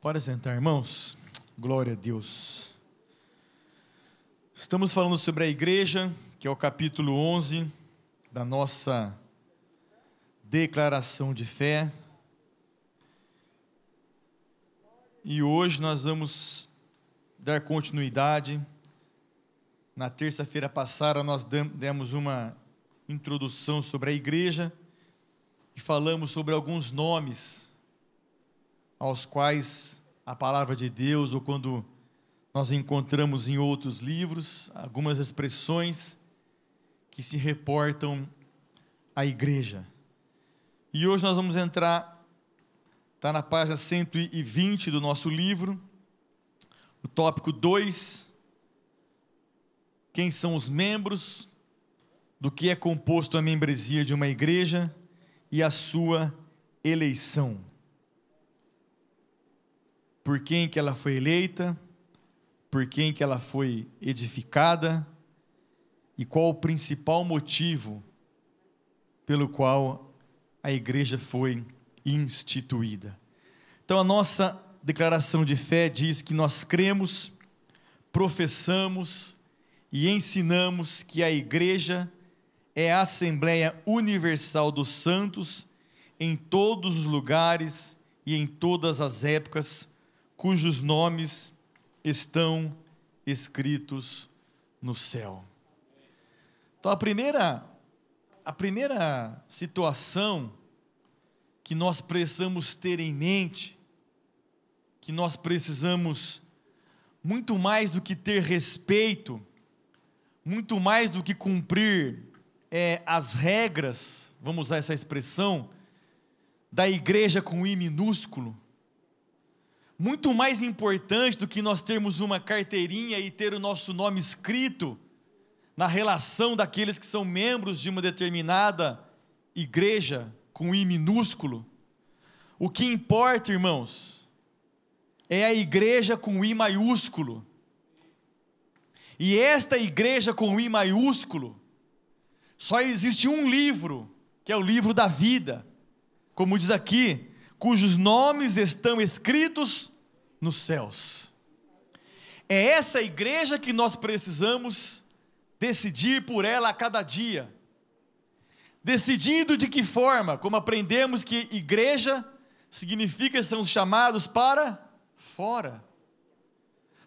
Pode sentar, irmãos. Glória a Deus. Estamos falando sobre a igreja, que é o capítulo 11 da nossa declaração de fé. E hoje nós vamos dar continuidade. Na terça-feira passada nós demos uma introdução sobre a igreja e falamos sobre alguns nomes aos quais a palavra de Deus, ou quando nós encontramos em outros livros, algumas expressões que se reportam à igreja. E hoje nós vamos entrar, está na página 120 do nosso livro, o tópico 2, quem são os membros, do que é composto a membresia de uma igreja e a sua eleição. Por quem que ela foi eleita, por quem que ela foi edificada e qual o principal motivo pelo qual a igreja foi instituída. Então a nossa declaração de fé diz que nós cremos, professamos e ensinamos que a igreja é a Assembleia Universal dos Santos em todos os lugares e em todas as épocas, cujos nomes estão escritos no céu. Então a primeira situação que nós precisamos ter em mente, que nós precisamos muito mais do que ter respeito, muito mais do que cumprir as regras, vamos usar essa expressão, da igreja com I minúsculo, muito mais importante do que nós termos uma carteirinha e ter o nosso nome escrito na relação daqueles que são membros de uma determinada igreja com I minúsculo. O que importa, irmãos, é a igreja com I maiúsculo. E esta igreja com I maiúsculo, só existe um livro, que é o livro da vida, como diz aqui, cujos nomes estão escritos nos céus. É essa igreja que nós precisamos decidir por ela a cada dia. Decidindo de que forma? Como aprendemos que igreja significa que são chamados para fora.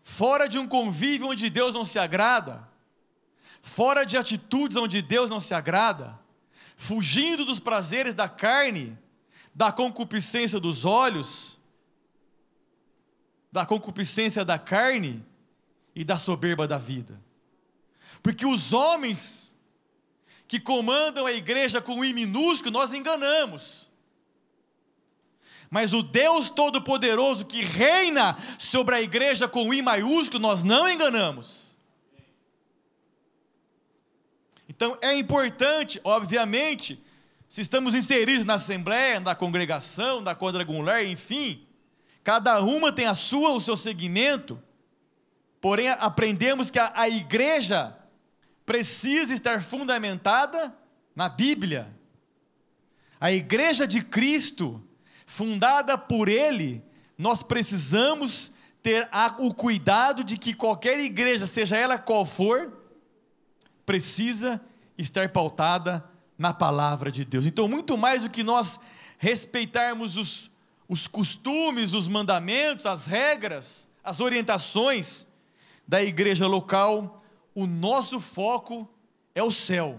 Fora de um convívio onde Deus não se agrada. Fora de atitudes onde Deus não se agrada. Fugindo dos prazeres da carne, da concupiscência dos olhos, da concupiscência da carne e da soberba da vida. Porque os homens que comandam a igreja com I minúsculo, nós enganamos. Mas o Deus Todo-Poderoso que reina sobre a igreja com I maiúsculo, nós não enganamos. Então é importante, obviamente, se estamos inseridos na assembleia, na congregação, na quadrangular, enfim, cada uma tem o seu segmento, porém aprendemos que a igreja precisa estar fundamentada na Bíblia. A igreja de Cristo, fundada por Ele, nós precisamos ter o cuidado de que qualquer igreja, seja ela qual for, precisa estar pautada na palavra de Deus. Então, muito mais do que nós respeitarmos os costumes, os mandamentos, as regras, as orientações da igreja local, o nosso foco é o céu.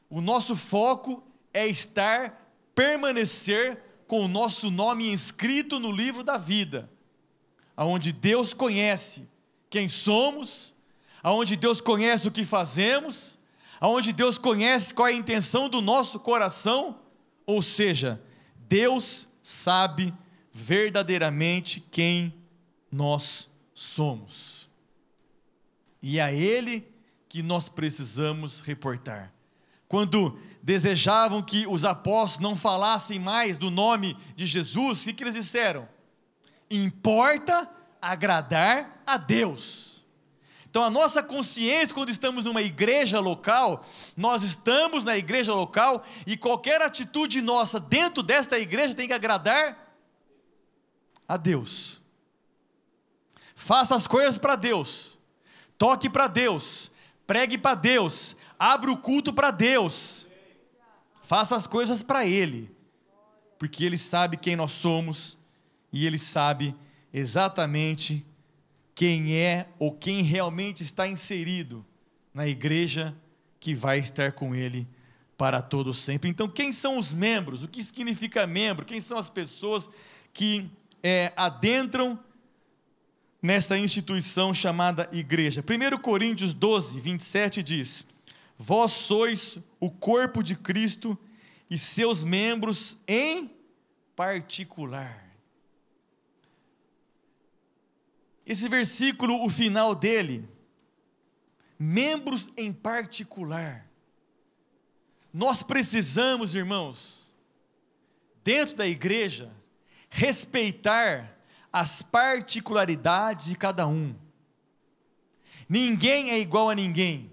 O nosso foco é permanecer com o nosso nome inscrito no livro da vida, aonde Deus conhece quem somos, aonde Deus conhece o que fazemos, aonde Deus conhece qual é a intenção do nosso coração, ou seja, Deus sabe verdadeiramente quem nós somos. E é a Ele que nós precisamos reportar. Quando desejavam que os apóstolos não falassem mais do nome de Jesus, o que eles disseram? Importa agradar a Deus. Então a nossa consciência, quando estamos numa igreja local, nós estamos na igreja local e qualquer atitude nossa dentro desta igreja tem que agradar a Deus. faça as coisas para Deus, toque para Deus, pregue para Deus, abra o culto para Deus, faça as coisas para Ele, porque Ele sabe quem nós somos, e Ele sabe exatamente quem é, ou quem realmente está inserido na igreja que vai estar com Ele para todo sempre. Então, quem são os membros? O que significa membro? Quem são as pessoas que adentram nessa instituição chamada igreja? 1 Coríntios 12, 27 diz: vós sois o corpo de Cristo e seus membros em particular. Esse versículo, o final dele, membros em particular. Nós precisamos, irmãos, dentro da igreja, respeitar as particularidades de cada um. Ninguém é igual a ninguém.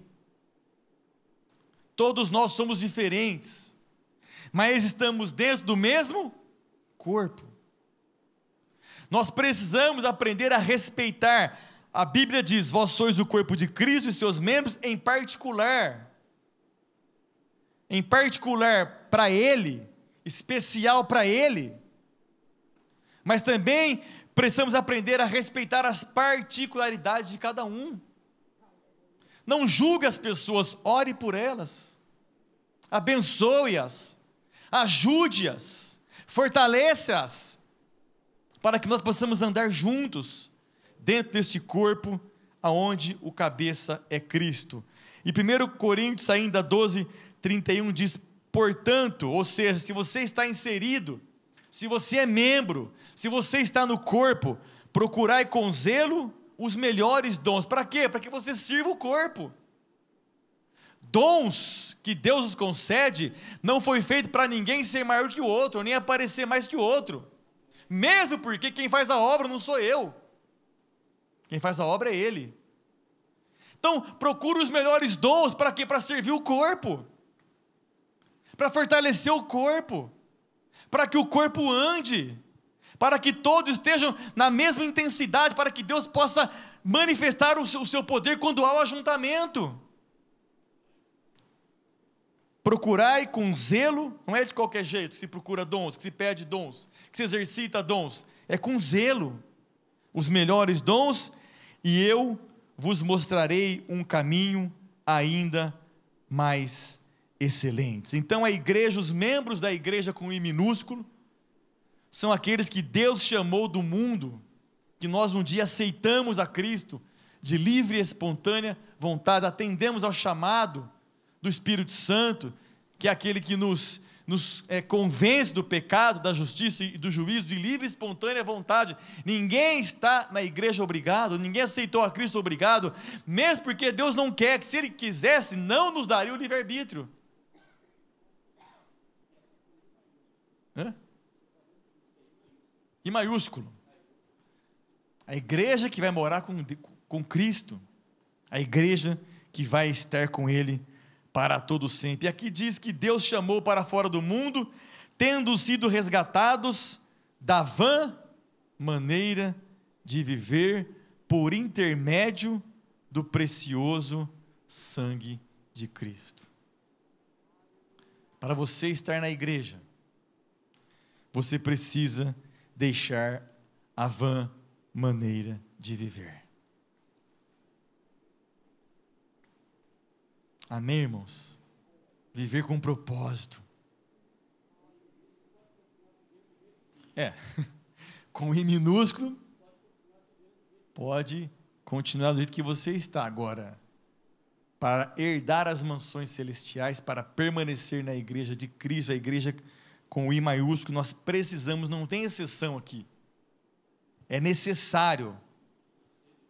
Todos nós somos diferentes, mas estamos dentro do mesmo corpo. Nós precisamos aprender a respeitar. A Bíblia diz: vós sois o corpo de Cristo e seus membros em particular. Em particular para Ele, especial para Ele. Mas também precisamos aprender a respeitar as particularidades de cada um. Não julgue as pessoas, ore por elas, abençoe-as, ajude-as, fortaleça-as, para que nós possamos andar juntos, dentro deste corpo, aonde o cabeça é Cristo. E 1 Coríntios ainda 12, 31 diz: portanto, ou seja, se você está inserido, se você é membro, se você está no corpo, procurai com zelo os melhores dons. Para quê? Para que você sirva o corpo. Dons que Deus nos concede, não foi feito para ninguém ser maior que o outro, nem aparecer mais que o outro. Mesmo porque quem faz a obra não sou eu. Quem faz a obra é Ele. Então, procure os melhores dons. Para quê? Para servir o corpo, para fortalecer o corpo, para que o corpo ande, para que todos estejam na mesma intensidade, para que Deus possa manifestar o seu poder quando há o ajuntamento. Procurai com zelo, não é de qualquer jeito que se procura dons, que se pede dons, que se exercita dons, é com zelo, os melhores dons, e eu vos mostrarei um caminho ainda mais excelente. Então a igreja, os membros da igreja com I minúsculo, são aqueles que Deus chamou do mundo, que nós um dia aceitamos a Cristo, de livre e espontânea vontade, atendemos ao chamado do Espírito Santo, que é aquele que nos convence do pecado, da justiça e do juízo, de livre e espontânea vontade. Ninguém está na igreja obrigado, ninguém aceitou a Cristo obrigado, mesmo porque Deus não quer, que se Ele quisesse, não nos daria o livre-arbítrio. I maiúsculo. A igreja que vai morar com Cristo, a igreja que vai estar com Ele para todo sempre. E aqui diz que Deus chamou para fora do mundo, tendo sido resgatados da vã maneira de viver por intermédio do precioso sangue de Cristo. Para você estar na igreja, você precisa deixar a vã maneira de viver. Amém, irmãos? Viver com propósito. Com I minúsculo, pode continuar do jeito que você está agora. Para herdar as mansões celestiais, para permanecer na igreja de Cristo, a igreja com o I maiúsculo, nós precisamos, não tem exceção aqui. É necessário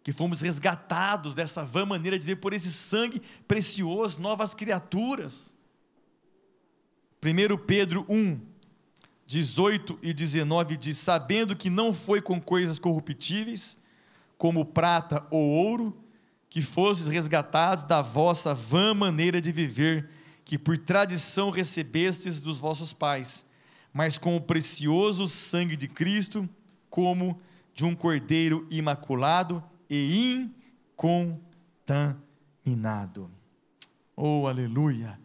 que fomos resgatados dessa vã maneira de viver por esse sangue precioso, novas criaturas. 1 Pedro 1, 18 e 19 diz: sabendo que não foi com coisas corruptíveis, como prata ou ouro, que fostes resgatados da vossa vã maneira de viver, que por tradição recebestes dos vossos pais, mas com o precioso sangue de Cristo, como de um cordeiro imaculado e incontaminado. Oh, aleluia!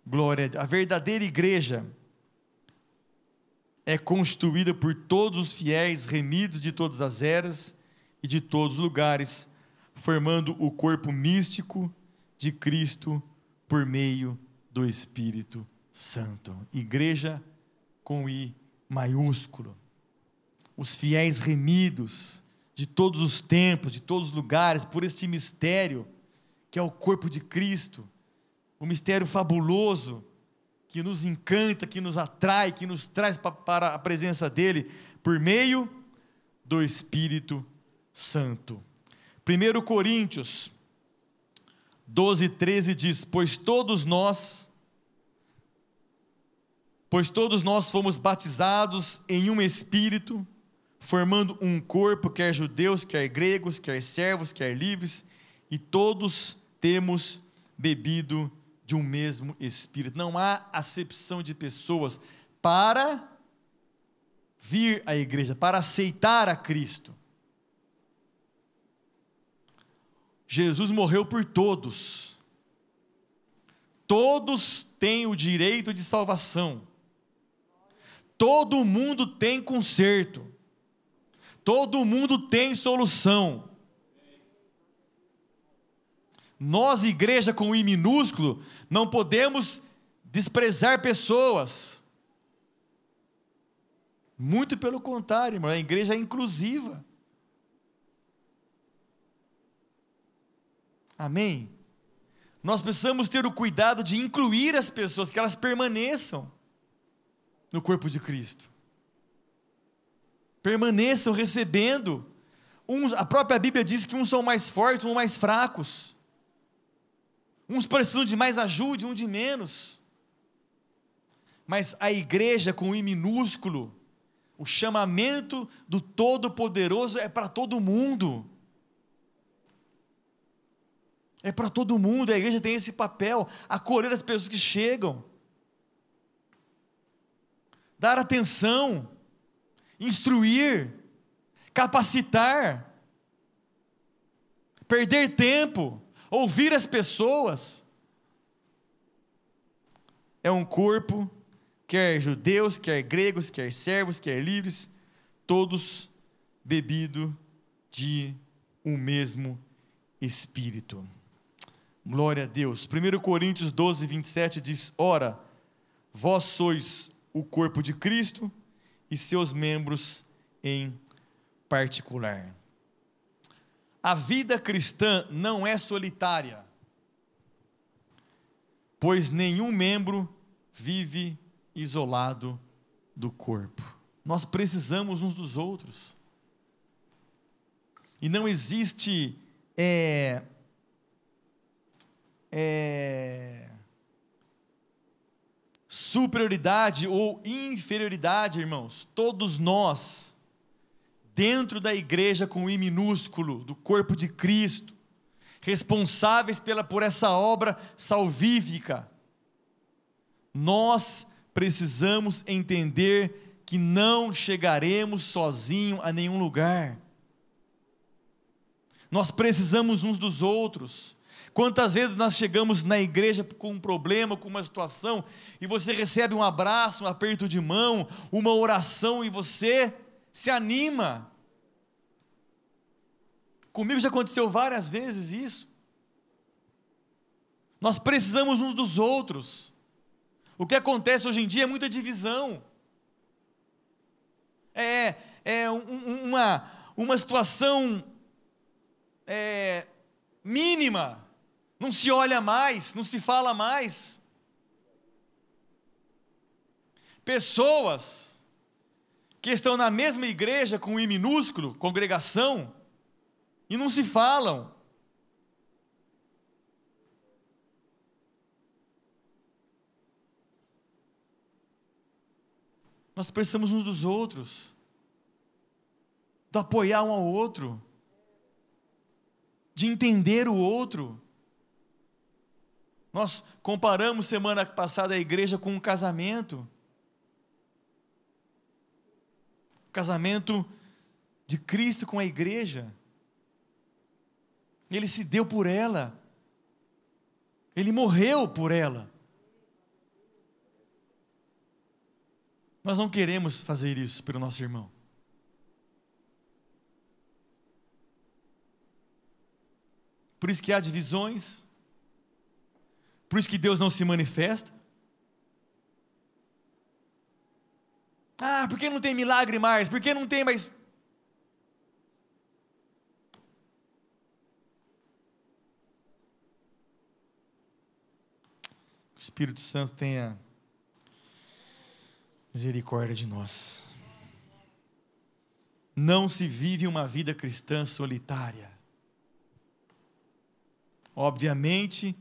Glória a Deus. A verdadeira igreja é constituída por todos os fiéis remidos de todas as eras e de todos os lugares, formando o corpo místico de Cristo por meio do Espírito Santo. Igreja com I maiúsculo. Os fiéis remidos de todos os tempos, de todos os lugares, por este mistério que é o corpo de Cristo, o mistério fabuloso que nos encanta, que nos atrai, que nos traz para a presença dele por meio do Espírito Santo. 1 Coríntios 12:13 diz: pois todos nós fomos batizados em um Espírito, formando um corpo, quer judeus, quer gregos, quer servos, quer livres, e todos temos bebido de um mesmo Espírito. Não há acepção de pessoas para vir à igreja, para aceitar a Cristo. Jesus morreu por todos. Todos têm o direito de salvação. Todo mundo tem conserto. Todo mundo tem solução. Nós, igreja com I minúsculo, não podemos desprezar pessoas. Muito pelo contrário, irmão, a igreja é inclusiva. Amém? Nós precisamos ter o cuidado de incluir as pessoas, que elas permaneçam no corpo de Cristo. Permaneçam recebendo. A própria Bíblia diz que uns são mais fortes, uns mais fracos. Uns precisam de mais ajuda, um de menos. Mas a igreja com I minúsculo, o chamamento do Todo-Poderoso é para todo mundo. É para todo mundo. A igreja tem esse papel, acolher as pessoas que chegam, dar atenção, instruir, capacitar, perder tempo, ouvir as pessoas. É um corpo, quer judeus, quer gregos, quer servos, quer livres, todos bebido de um mesmo Espírito. Glória a Deus. 1 Coríntios 12:27 diz: ora, vós sois o corpo de Cristo e seus membros em particular. A vida cristã não é solitária, pois nenhum membro vive isolado do corpo. Nós precisamos uns dos outros. E não existe superioridade ou inferioridade, irmãos. Todos nós, dentro da igreja com I minúsculo, do corpo de Cristo, responsáveis por essa obra salvífica, nós precisamos entender que não chegaremos sozinhos a nenhum lugar. Nós precisamos uns dos outros. Quantas vezes nós chegamos na igreja com um problema, com uma situação, e você recebe um abraço, um aperto de mão, uma oração, e você se anima. Comigo já aconteceu várias vezes isso. Nós precisamos uns dos outros. O que acontece hoje em dia é muita divisão. Uma situação mínima. Não se olha mais, não se fala mais. Pessoas que estão na mesma igreja com I minúsculo, congregação, e não se falam. Nós precisamos uns dos outros, de apoiar um ao outro, de entender o outro. Nós comparamos semana passada a igreja com um casamento. Casamento de Cristo com a igreja. Ele se deu por ela. Ele morreu por ela. Nós não queremos fazer isso pelo nosso irmão. Por isso que há divisões. Por isso que Deus não se manifesta. Ah, por que não tem milagre mais? Por que não tem mais... Que o Espírito Santo tenha misericórdia de nós. Não se vive uma vida cristã solitária. Obviamente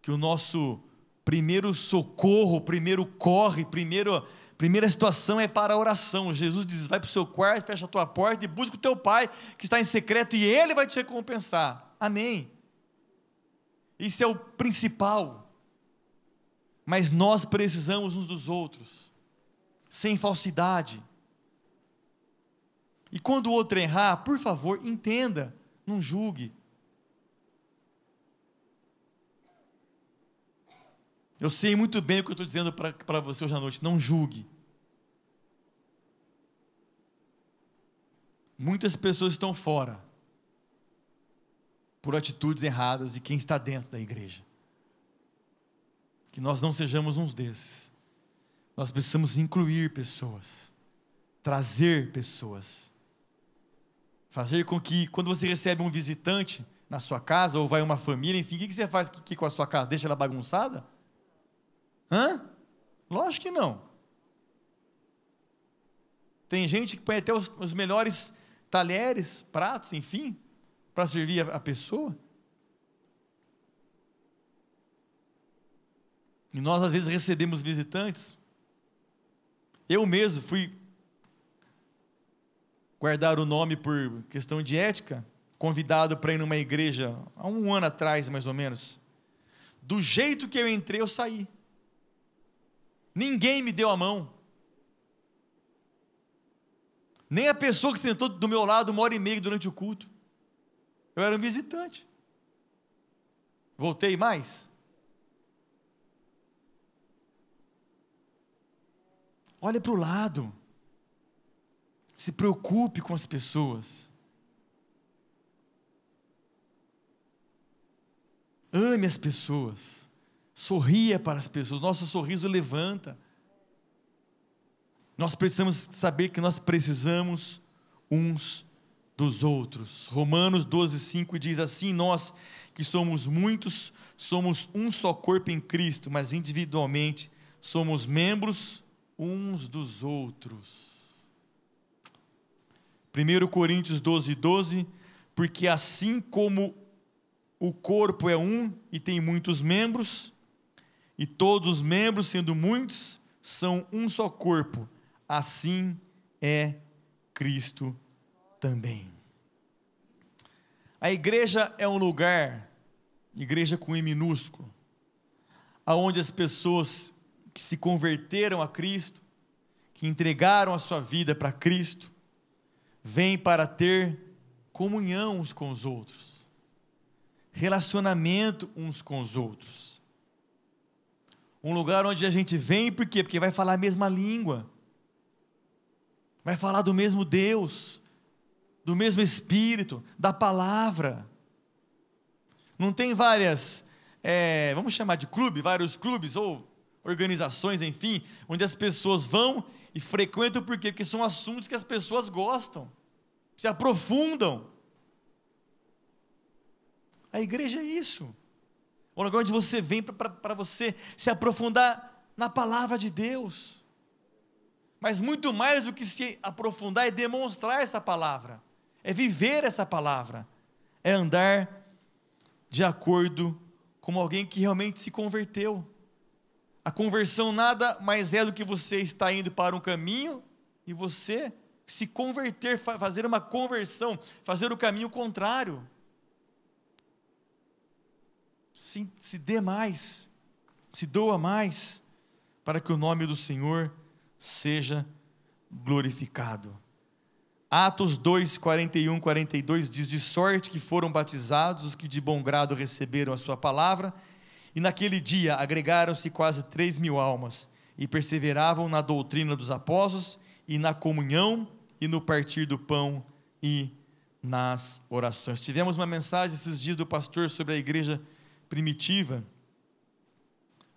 que o nosso primeiro socorro, primeiro corre, primeira situação é para a oração. Jesus diz: vai para o seu quarto, fecha a tua porta e busca o teu pai que está em secreto e ele vai te recompensar. Amém. Isso é o principal. Mas nós precisamos uns dos outros, sem falsidade. E quando o outro errar, por favor, entenda, não julgue. Eu sei muito bem o que eu estou dizendo para você hoje à noite, não julgue. Muitas pessoas estão fora, por atitudes erradas de quem está dentro da igreja. Que nós não sejamos uns desses. Nós precisamos incluir pessoas, trazer pessoas, fazer com que, quando você recebe um visitante na sua casa, ou vai uma família, enfim, o que você faz aqui com a sua casa? Deixa ela bagunçada? Lógico que não. Tem gente que põe até os melhores talheres, pratos, enfim, para servir a pessoa. E nós às vezes recebemos visitantes. Eu mesmo fui guardar o nome por questão de ética, convidado para ir numa igreja há 1 ano atrás, mais ou menos. Do jeito que eu entrei, eu saí. Ninguém me deu a mão. Nem a pessoa que sentou do meu lado 1h30 durante o culto. Eu era um visitante. Voltei mais? Olha para o lado. Se preocupe com as pessoas. Ame as pessoas. Sorria para as pessoas. Nosso sorriso levanta. Nós precisamos saber que nós precisamos uns dos outros. Romanos 12:5 diz assim: nós que somos muitos, somos um só corpo em Cristo, mas individualmente somos membros uns dos outros. 1 Coríntios 12:12, porque assim como o corpo é um e tem muitos membros, e todos os membros, sendo muitos, são um só corpo, assim é Cristo também. A igreja é um lugar, igreja com I minúsculo, aonde as pessoas que se converteram a Cristo, que entregaram a sua vida para Cristo, vêm para ter comunhão uns com os outros, relacionamento uns com os outros. Um lugar onde a gente vem, por quê? Porque vai falar a mesma língua, vai falar do mesmo Deus, do mesmo Espírito, da palavra. Não tem várias, vamos chamar de clube, vários clubes ou organizações, enfim, onde as pessoas vão e frequentam, por quê? Porque são assuntos que as pessoas gostam, se aprofundam. A igreja é isso. O lugar onde você vem para você se aprofundar na palavra de Deus. Mas muito mais do que se aprofundar é demonstrar essa palavra, é viver essa palavra, é andar de acordo com alguém que realmente se converteu. A conversão nada mais é do que você estar indo para um caminho e você se converter, fazer uma conversão, fazer o caminho contrário. Se dê mais, se doa mais, para que o nome do Senhor seja glorificado. Atos 2, 41, 42 diz: de sorte que foram batizados os que de bom grado receberam a sua palavra, e naquele dia agregaram-se quase 3.000 almas, e perseveravam na doutrina dos apóstolos, e na comunhão, e no partir do pão, e nas orações. Tivemos uma mensagem esses dias do pastor sobre a igreja primitiva,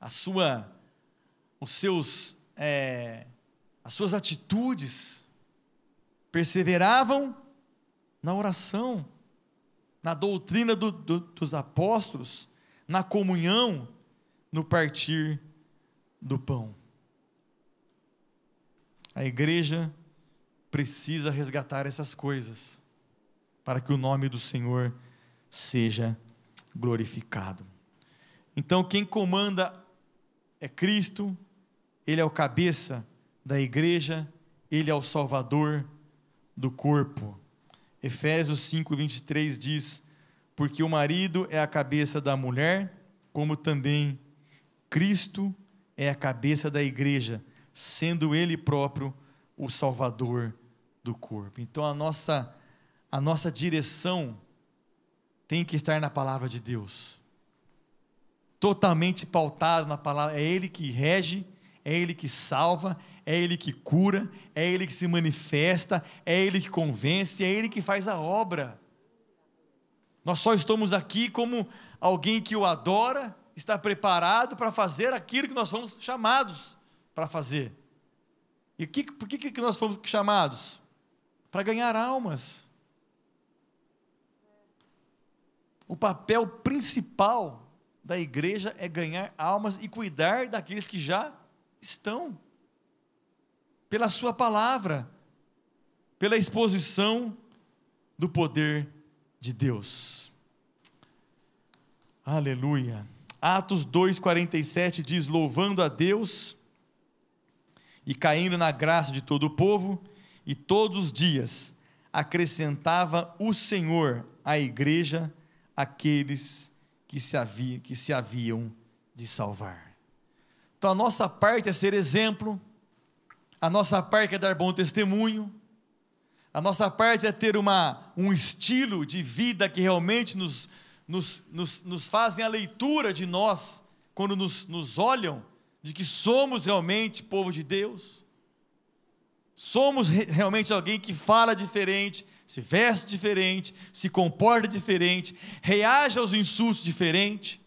as suas atitudes, perseveravam na oração, na doutrina dos apóstolos, na comunhão, no partir do pão. A igreja precisa resgatar essas coisas, para que o nome do Senhor seja glorificado. Então, quem comanda é Cristo, Ele é o cabeça da igreja, Ele é o Salvador do corpo. Efésios 5, 23 diz: porque o marido é a cabeça da mulher, como também Cristo é a cabeça da igreja, sendo Ele próprio o Salvador do corpo. Então a nossa direção tem que estar na palavra de Deus, totalmente pautado na palavra. É Ele que rege, é Ele que salva, é Ele que cura, é Ele que se manifesta, é Ele que convence, é Ele que faz a obra. Nós só estamos aqui como alguém que o adora, está preparado para fazer aquilo que nós fomos chamados para fazer. E por que nós fomos chamados? Para ganhar almas. O papel principal da igreja é ganhar almas e cuidar daqueles que já estão, pela sua palavra, pela exposição do poder de Deus. Aleluia. Atos 2,47 diz: louvando a Deus e caindo na graça de todo o povo, e todos os dias acrescentava o Senhor à igreja aqueles que se haviam de salvar. Então a nossa parte é ser exemplo, a nossa parte é dar bom testemunho, a nossa parte é ter um estilo de vida que realmente nos fazem a leitura de nós, quando nos olham, de que somos realmente povo de Deus, somos realmente alguém que fala diferente, se veste diferente, se comporta diferente, reage aos insultos diferente.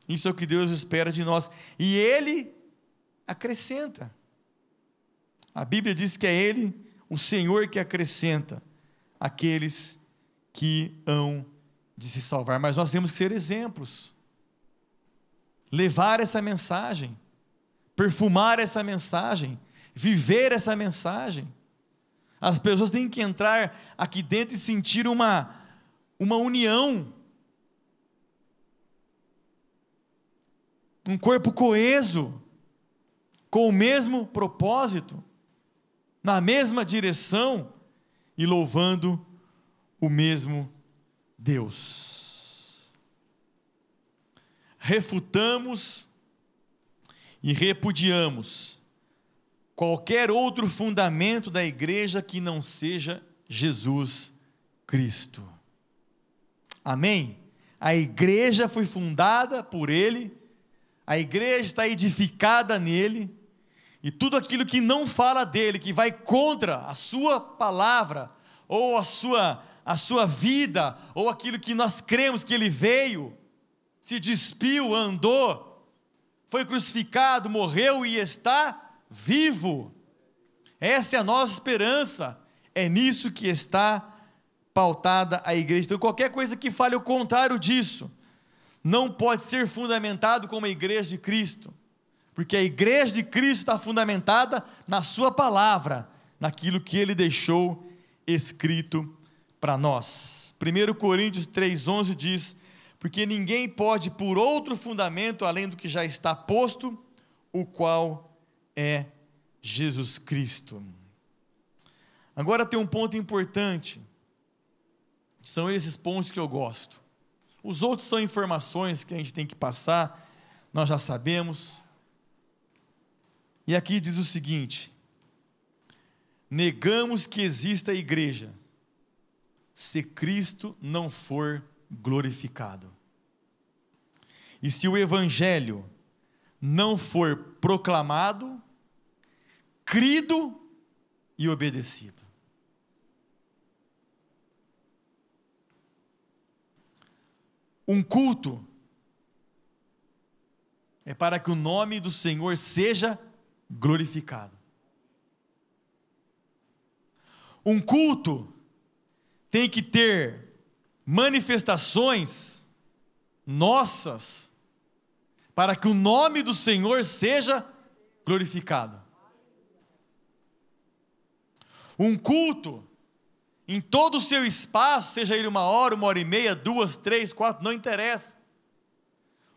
Isso é o que Deus espera de nós, e Ele acrescenta. A Bíblia diz que é Ele, o Senhor, que acrescenta aqueles que hão de se salvar. Mas nós temos que ser exemplos, levar essa mensagem, perfumar essa mensagem, viver essa mensagem. As pessoas têm que entrar aqui dentro e sentir uma união, um corpo coeso, com o mesmo propósito, na mesma direção e louvando o mesmo Deus. Refutamos e repudiamos qualquer outro fundamento da igreja que não seja Jesus Cristo. Amém? A igreja foi fundada por Ele, a igreja está edificada nele, e tudo aquilo que não fala dele, que vai contra a sua palavra, ou a sua vida, ou aquilo que nós cremos que ele veio, se despiu, andou, foi crucificado, morreu e está vivo. Essa é a nossa esperança, é nisso que está pautada a igreja. Então qualquer coisa que fale o contrário disso, não pode ser fundamentado como a igreja de Cristo, porque a igreja de Cristo está fundamentada na sua palavra, naquilo que Ele deixou escrito para nós. 1 Coríntios 3,11 diz: porque ninguém pode por outro fundamento além do que já está posto, o qual é Jesus Cristo. Agora tem um ponto importante, são esses pontos que eu gosto. Os outros são informações que a gente tem que passar, nós já sabemos. E aqui diz o seguinte: negamos que exista a igreja se Cristo não for glorificado. E se o evangelho não for proclamado, crido e obedecido. Um culto é para que o nome do Senhor seja glorificado. Um culto tem que ter manifestações nossas para que o nome do Senhor seja glorificado. Um culto, em todo o seu espaço, seja ele 1 hora e meia, 2, 3, 4, não interessa.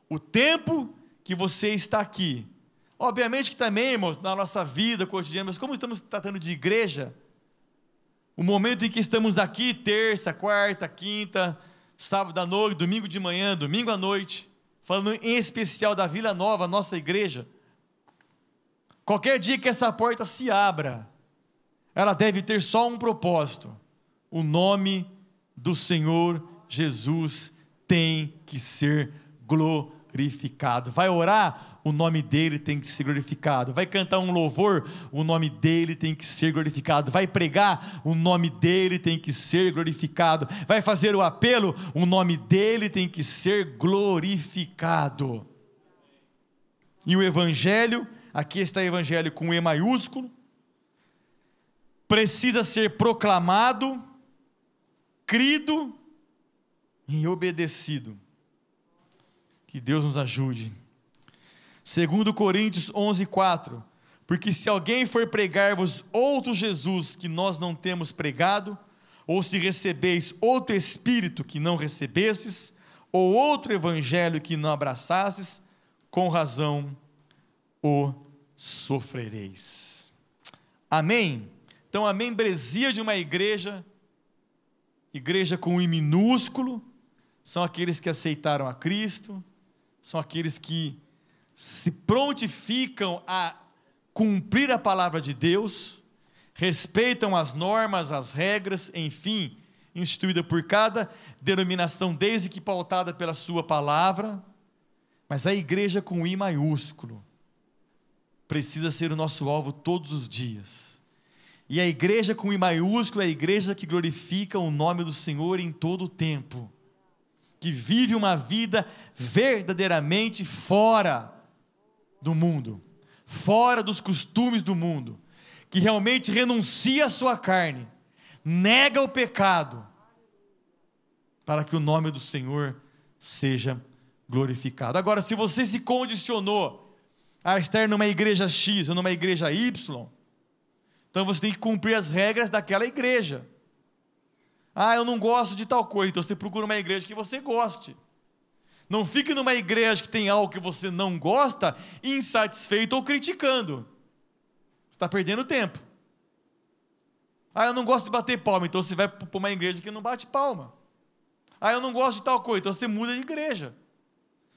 O tempo que você está aqui, obviamente que também, irmãos, na nossa vida cotidiana, mas como estamos tratando de igreja, o momento em que estamos aqui, terça, quarta, quinta, sábado à noite, domingo de manhã, domingo à noite, falando em especial da Vila Nova, nossa igreja, qualquer dia que essa porta se abra, ela deve ter só um propósito: o nome do Senhor Jesus tem que ser glorificado. Vai orar? O nome dele tem que ser glorificado. Vai cantar um louvor? O nome dele tem que ser glorificado. Vai pregar? O nome dele tem que ser glorificado. Vai fazer o apelo? O nome dele tem que ser glorificado. E o evangelho, aqui está o evangelho com E maiúsculo, precisa ser proclamado, crido e obedecido. Que Deus nos ajude. 2 Coríntios 11:4, porque se alguém for pregar-vos outro Jesus que nós não temos pregado, ou se recebeis outro Espírito que não recebestes, ou outro Evangelho que não abraçastes, com razão o sofrereis. Amém? Então a membresia de uma igreja com I minúsculo, são aqueles que aceitaram a Cristo, são aqueles que se prontificam a cumprir a palavra de Deus, respeitam as normas, as regras, enfim, instituída por cada denominação, desde que pautada pela sua palavra. Mas a igreja com I maiúsculo precisa ser o nosso alvo todos os dias. E a igreja com I maiúsculo é a igreja que glorifica o nome do Senhor em todo o tempo, que vive uma vida verdadeiramente fora do mundo, fora dos costumes do mundo, que realmente renuncia à sua carne, nega o pecado, para que o nome do Senhor seja glorificado. Agora, se você se condicionou a estar numa igreja X ou numa igreja Y, então você tem que cumprir as regras daquela igreja. Eu não gosto de tal coisa, então você procura uma igreja que você goste. Não fique numa igreja que tem algo que você não gosta, insatisfeito ou criticando. Você está perdendo tempo. Eu não gosto de bater palma, então você vai para uma igreja que não bate palma. Eu não gosto de tal coisa, então você muda de igreja.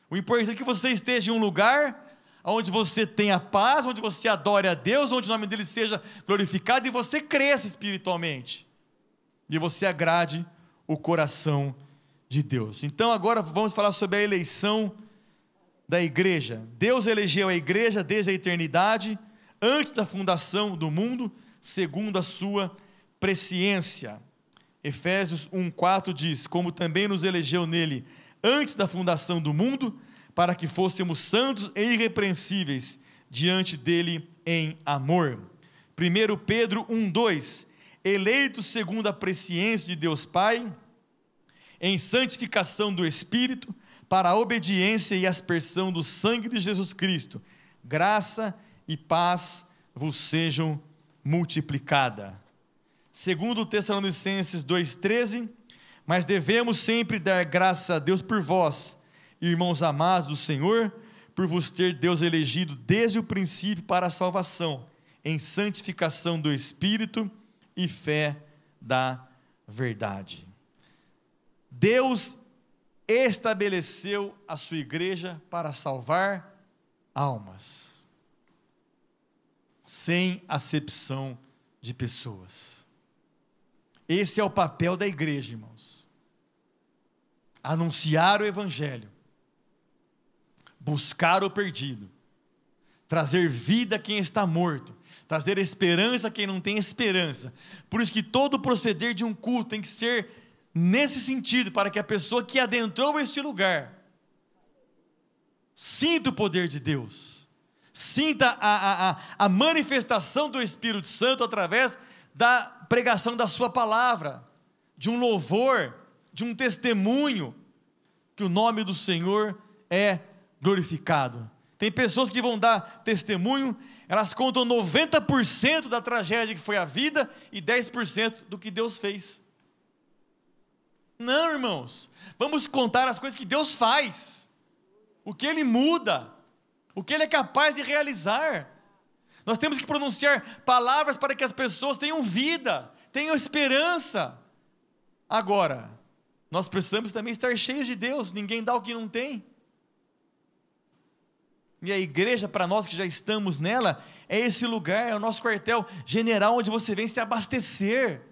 O importante é que você esteja em um lugar onde você tenha paz, onde você adore a Deus, onde o nome dele seja glorificado e você cresça espiritualmente. E você agrade o coração de Deus. Então agora vamos falar sobre a eleição da igreja. Deus elegeu a igreja desde a eternidade, antes da fundação do mundo, segundo a sua presciência. Efésios 1:4 diz: como também nos elegeu nele antes da fundação do mundo, para que fôssemos santos e irrepreensíveis diante dele em amor. 1 Pedro 1:2, eleitos segundo a presciência de Deus Pai, em santificação do Espírito, para a obediência e aspersão do sangue de Jesus Cristo, graça e paz vos sejam multiplicada. Segundo Tessalonicenses 2:13, mas devemos sempre dar graças a Deus por vós, irmãos amados do Senhor, por vos ter Deus elegido desde o princípio para a salvação, em santificação do Espírito e fé da verdade. Deus estabeleceu a sua igreja para salvar almas, sem acepção de pessoas. Esse é o papel da igreja, irmãos. Anunciar o evangelho, buscar o perdido, trazer vida a quem está morto, trazer esperança a quem não tem esperança. Por isso que todo proceder de um culto tem que ser nesse sentido, para que a pessoa que adentrou este lugar sinta o poder de Deus, sinta a manifestação do Espírito Santo através da pregação da sua palavra, de um louvor, de um testemunho, que o nome do Senhor é glorificado. Tem pessoas que vão dar testemunho, elas contam 90% da tragédia que foi a vida e 10% do que Deus fez. Não, irmãos, vamos contar as coisas que Deus faz, o que Ele muda, o que Ele é capaz de realizar. Nós temos que pronunciar palavras para que as pessoas tenham vida, tenham esperança. Agora, nós precisamos também estar cheios de Deus, ninguém dá o que não tem. E a igreja, para nós que já estamos nela, é esse lugar, é o nosso quartel general, onde você vem se abastecer.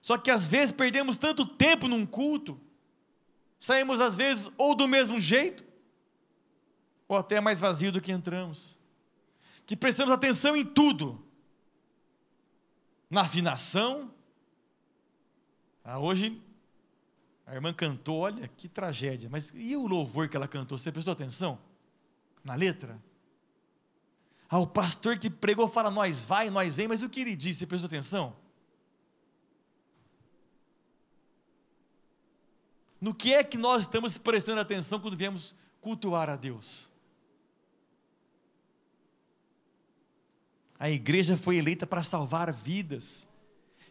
Só que às vezes perdemos tanto tempo num culto, saímos às vezes ou do mesmo jeito, ou até mais vazio do que entramos, que prestamos atenção em tudo, na afinação. Hoje a irmã cantou, olha que tragédia, mas e o louvor que ela cantou, você prestou atenção? Na letra? O pastor que pregou fala, nós vai, nós vem, mas o que ele disse, você prestou atenção? No que é que nós estamos prestando atenção quando viemos cultuar a Deus? A igreja foi eleita para salvar vidas,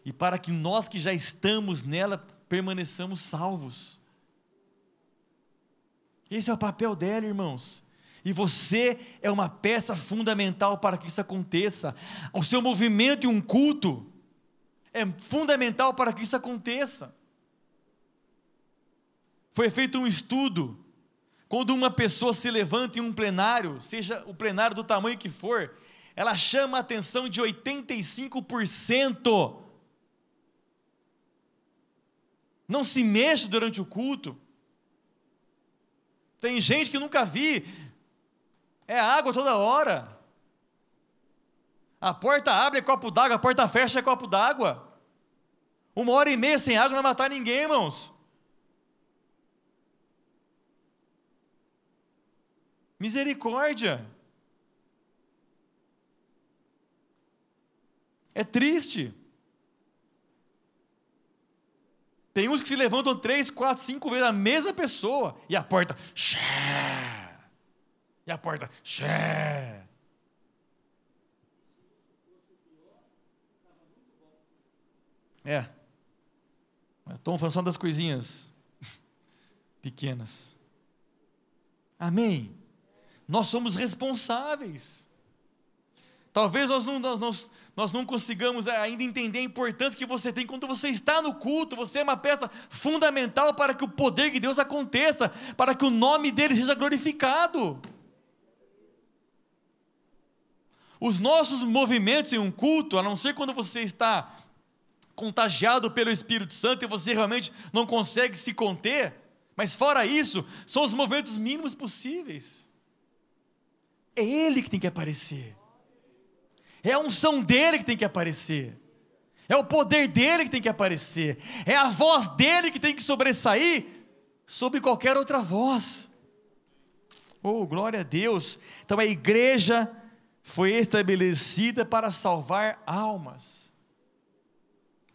e para que nós que já estamos nela, permaneçamos salvos. Esse é o papel dela, irmãos, e você é uma peça fundamental para que isso aconteça. O seu movimento em um culto é fundamental para que isso aconteça. Foi feito um estudo, quando uma pessoa se levanta em um plenário, seja o plenário do tamanho que for, ela chama a atenção de 85%. Não se mexe durante o culto. Tem gente que nunca vi, é água toda hora. A porta abre é copo d'água, a porta fecha é copo d'água. 1h30 sem água não vai matar ninguém, irmãos. Misericórdia. É triste. Tem uns que se levantam 3, 4, 5 vezes a mesma pessoa, e a porta, e a porta, Estamos falando só das coisinhas pequenas. Amém? Nós somos responsáveis. Talvez nós não consigamos ainda entender a importância que você tem quando você está no culto. Você é uma peça fundamental para que o poder de Deus aconteça, para que o nome dele seja glorificado. Os nossos movimentos em um culto, a não ser quando você está contagiado pelo Espírito Santo e você realmente não consegue se conter, mas fora isso, são os movimentos mínimos possíveis. É Ele que tem que aparecer. É a unção dele que tem que aparecer, é o poder dele que tem que aparecer, é a voz dele que tem que sobressair sobre qualquer outra voz. Oh, glória a Deus! Então a igreja foi estabelecida para salvar almas,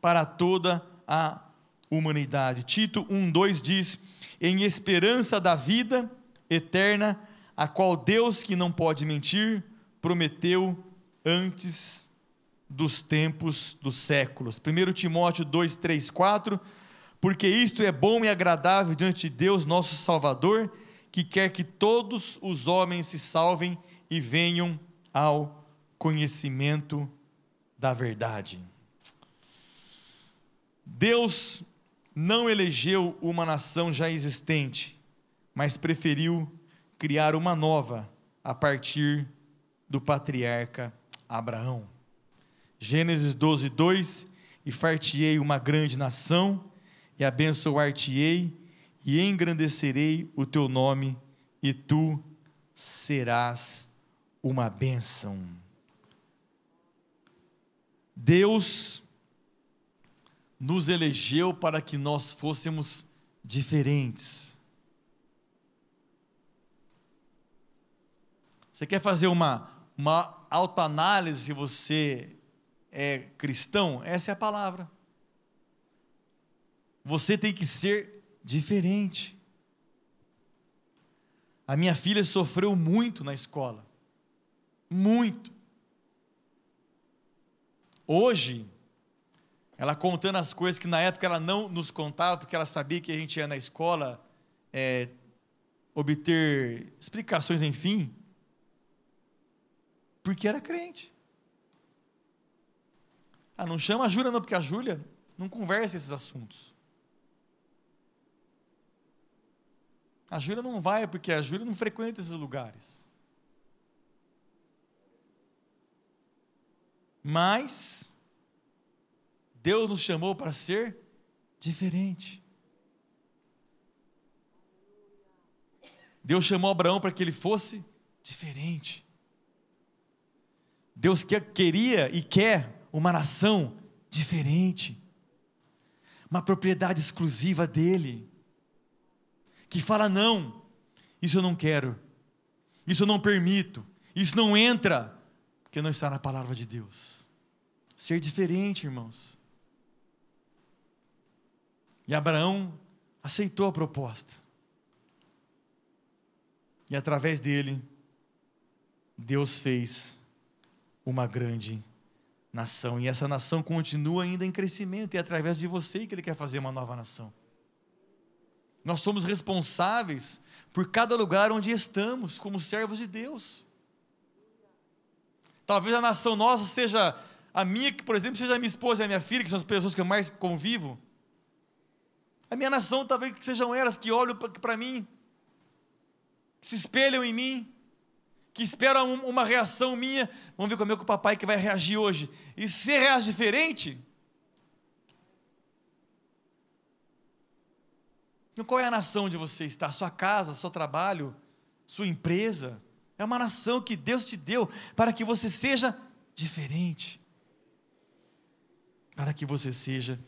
para toda a humanidade. Tito 1:2 diz, em esperança da vida eterna, a qual Deus, que não pode mentir, prometeu antes dos tempos dos séculos. 1 Timóteo 2, 3, 4, porque isto é bom e agradável diante de Deus nosso Salvador, que quer que todos os homens se salvem e venham ao conhecimento da verdade. Deus não elegeu uma nação já existente, mas preferiu criar uma nova a partir do patriarca Abraão. Gênesis 12, 2: e far-te-ei uma grande nação, e abençoar-te-ei, e engrandecerei o teu nome, e tu serás uma bênção. Deus nos elegeu para que nós fôssemos diferentes. Você quer fazer uma autoanálise se você é cristão? Essa é a palavra. Você tem que ser diferente. A minha filha sofreu muito na escola. Muito. Hoje, ela contando as coisas que na época ela não nos contava, porque ela sabia que a gente ia na escola obter explicações, enfim, porque era crente. Não chama a Júlia não, porque a Júlia não conversa esses assuntos. A Júlia não vai, porque a Júlia não frequenta esses lugares. Mas Deus nos chamou para ser diferente. Deus chamou Abraão para que ele fosse diferente. Deus queria e quer uma nação diferente, uma propriedade exclusiva dele, que fala: não, isso eu não quero, isso eu não permito, isso não entra, porque não está na palavra de Deus. Ser diferente, irmãos. E Abraão aceitou a proposta. E através dele, Deus fez uma grande nação. E essa nação continua ainda em crescimento. E é através de você que ele quer fazer uma nova nação. Nós somos responsáveis por cada lugar onde estamos, como servos de Deus. Talvez a nação nossa seja a minha, que por exemplo, seja a minha esposa e a minha filha, que são as pessoas que eu mais convivo. A minha nação talvez que sejam elas que olham para mim, que se espelham em mim, que esperam uma reação minha. Vamos ver como é que o papai que vai reagir hoje. E se reage diferente, então qual é a nação onde você está? Sua casa, seu trabalho, sua empresa? É uma nação que Deus te deu para que você seja diferente. Para que você seja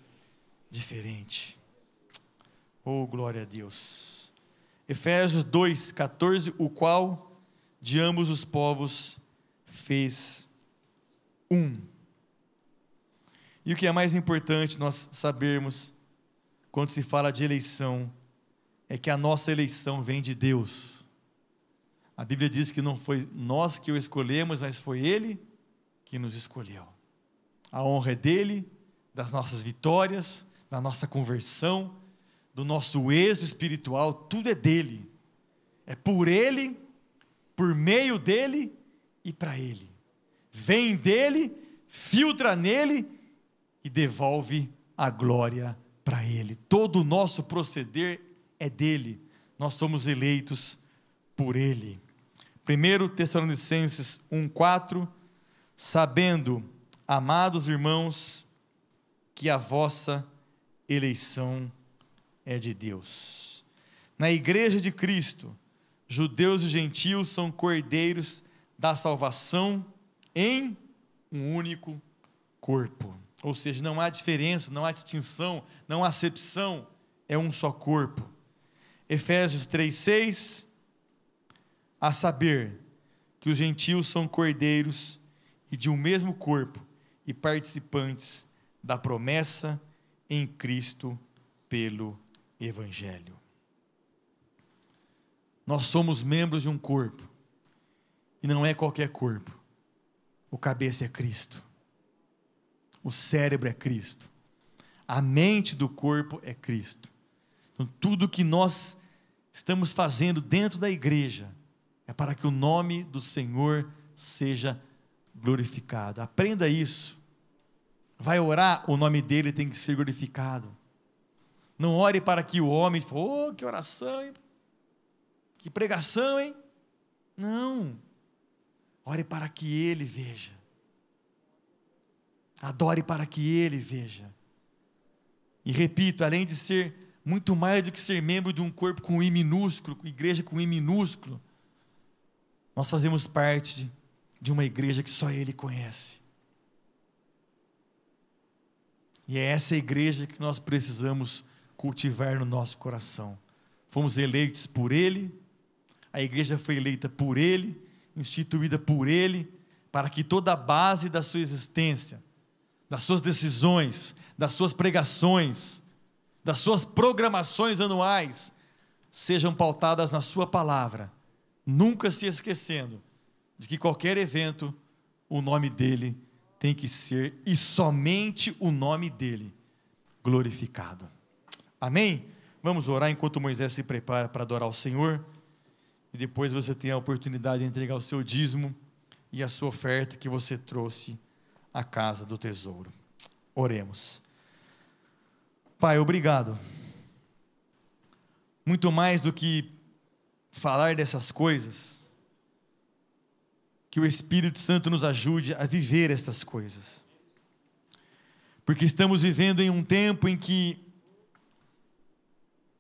diferente. Oh, glória a Deus. Efésios 2:14, o qual de ambos os povos fez um. E o que é mais importante nós sabermos quando se fala de eleição, é que a nossa eleição vem de Deus. A Bíblia diz que não foi nós que o escolhemos, mas foi Ele que nos escolheu. A honra é dele, das nossas vitórias, da nossa conversão, do nosso êxito espiritual, tudo é dele. É por ele, por meio dele e para ele. Vem dele, filtra nele e devolve a glória para ele. Todo o nosso proceder é dele. Nós somos eleitos por ele. 1 Tessalonicenses 1:4, sabendo, amados irmãos, que a vossa eleição é de Deus. Na igreja de Cristo, judeus e gentios são cordeiros da salvação em um único corpo. Ou seja, não há diferença, não há distinção, não há acepção, é um só corpo. Efésios 3:6, a saber, que os gentios são cordeiros e de um mesmo corpo e participantes da promessa em Cristo pelo Evangelho. Nós somos membros de um corpo, e não é qualquer corpo. O cabeça é Cristo, o cérebro é Cristo, a mente do corpo é Cristo. Então tudo que nós estamos fazendo dentro da igreja é para que o nome do Senhor seja glorificado. Aprenda isso. Vai orar, o nome dele tem que ser glorificado. Não ore para que o homem fale: oh, que oração, hein? Que pregação, hein? Não. Ore para que ele veja. Adore para que Ele veja. E repito, além de ser muito mais do que ser membro de um corpo com I minúsculo, igreja com I minúsculo, nós fazemos parte de uma igreja que só Ele conhece. E é essa igreja que nós precisamos cultivar no nosso coração. Fomos eleitos por Ele, a igreja foi eleita por Ele, instituída por Ele, para que toda a base da sua existência, das suas decisões, das suas pregações, das suas programações anuais, sejam pautadas na sua palavra, nunca se esquecendo de que qualquer evento, o nome dEle tem que ser, e somente o nome dEle, glorificado. Amém? Vamos orar enquanto Moisés se prepara para adorar o Senhor, e depois você tem a oportunidade de entregar o seu dízimo e a sua oferta que você trouxe à casa do tesouro. Oremos. Pai, obrigado. Muito mais do que falar dessas coisas, que o Espírito Santo nos ajude a viver essas coisas. Porque estamos vivendo em um tempo em que,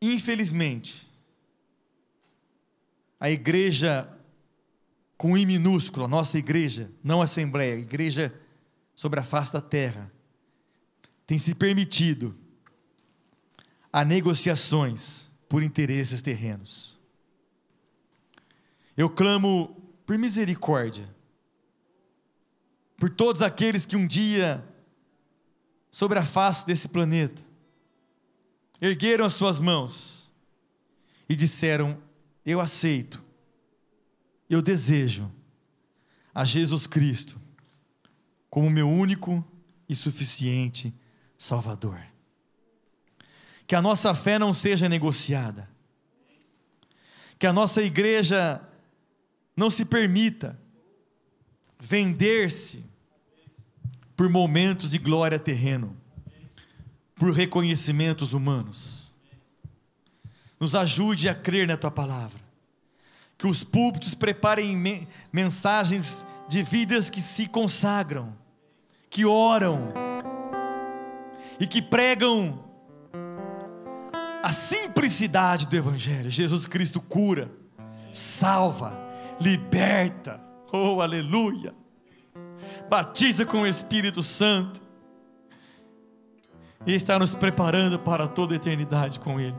infelizmente, a igreja com I minúsculo, a nossa igreja, não a Assembleia, a igreja sobre a face da terra, tem se permitido a negociações por interesses terrenos. Eu clamo por misericórdia, por todos aqueles que um dia, sobre a face desse planeta, ergueram as suas mãos e disseram: eu aceito, eu desejo a Jesus Cristo como meu único e suficiente Salvador. Que a nossa fé não seja negociada, que a nossa igreja não se permita vender-se por momentos de glória terreno, por reconhecimentos humanos. Nos ajude a crer na Tua Palavra, que os púlpitos preparem mensagens de vidas que se consagram, que oram e que pregam a simplicidade do Evangelho. Jesus Cristo cura, salva, liberta, oh aleluia, batiza com o Espírito Santo e está nos preparando para toda a eternidade com Ele.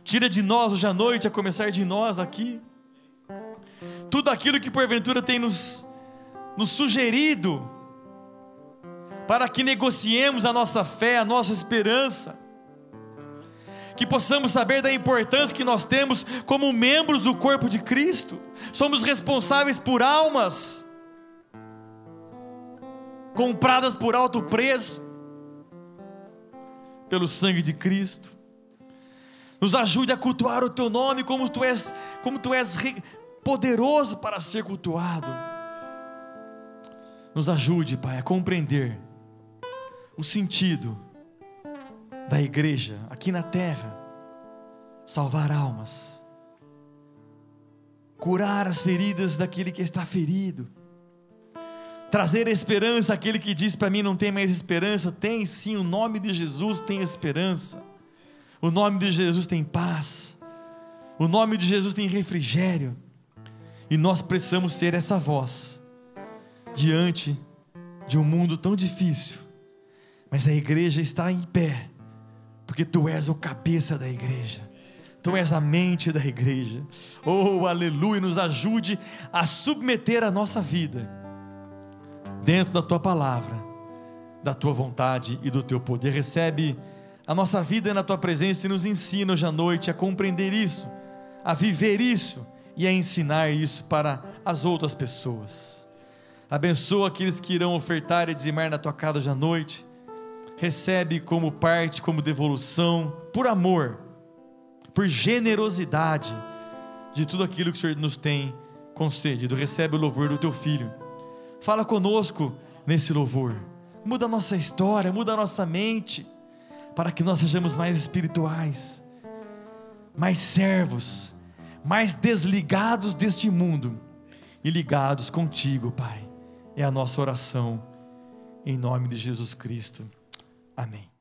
Tira de nós hoje à noite, a começar de nós aqui, tudo aquilo que porventura tem nos sugerido para que negociemos a nossa fé, a nossa esperança, que possamos saber da importância que nós temos como membros do corpo de Cristo. Somos responsáveis por almas compradas por alto preço pelo sangue de Cristo. Nos ajude a cultuar o Teu nome como Tu és poderoso para ser cultuado. Nos ajude, Pai, a compreender o sentido da igreja aqui na terra: salvar almas, curar as feridas daquele que está ferido, trazer esperança àquele que diz para mim não tem mais esperança. Tem sim, o nome de Jesus tem esperança, o nome de Jesus tem paz, o nome de Jesus tem refrigério, e nós precisamos ser essa voz diante de um mundo tão difícil. Mas a igreja está em pé, porque Tu és o cabeça da igreja, Tu és a mente da igreja. Oh, aleluia, nos ajude a submeter a nossa vida dentro da Tua palavra, da Tua vontade e do Teu poder. Recebe a nossa vida na Tua presença e nos ensina hoje à noite a compreender isso, a viver isso e a ensinar isso para as outras pessoas. Abençoa aqueles que irão ofertar e dizimar na Tua casa hoje à noite. Recebe como parte, como devolução, por amor, por generosidade de tudo aquilo que o Senhor nos tem concedido. Recebe o louvor do Teu Filho. Fala conosco nesse louvor. Muda a nossa história, muda a nossa mente, para que nós sejamos mais espirituais, mais servos, mais desligados deste mundo e ligados contigo, Pai. É a nossa oração, em nome de Jesus Cristo. Amém.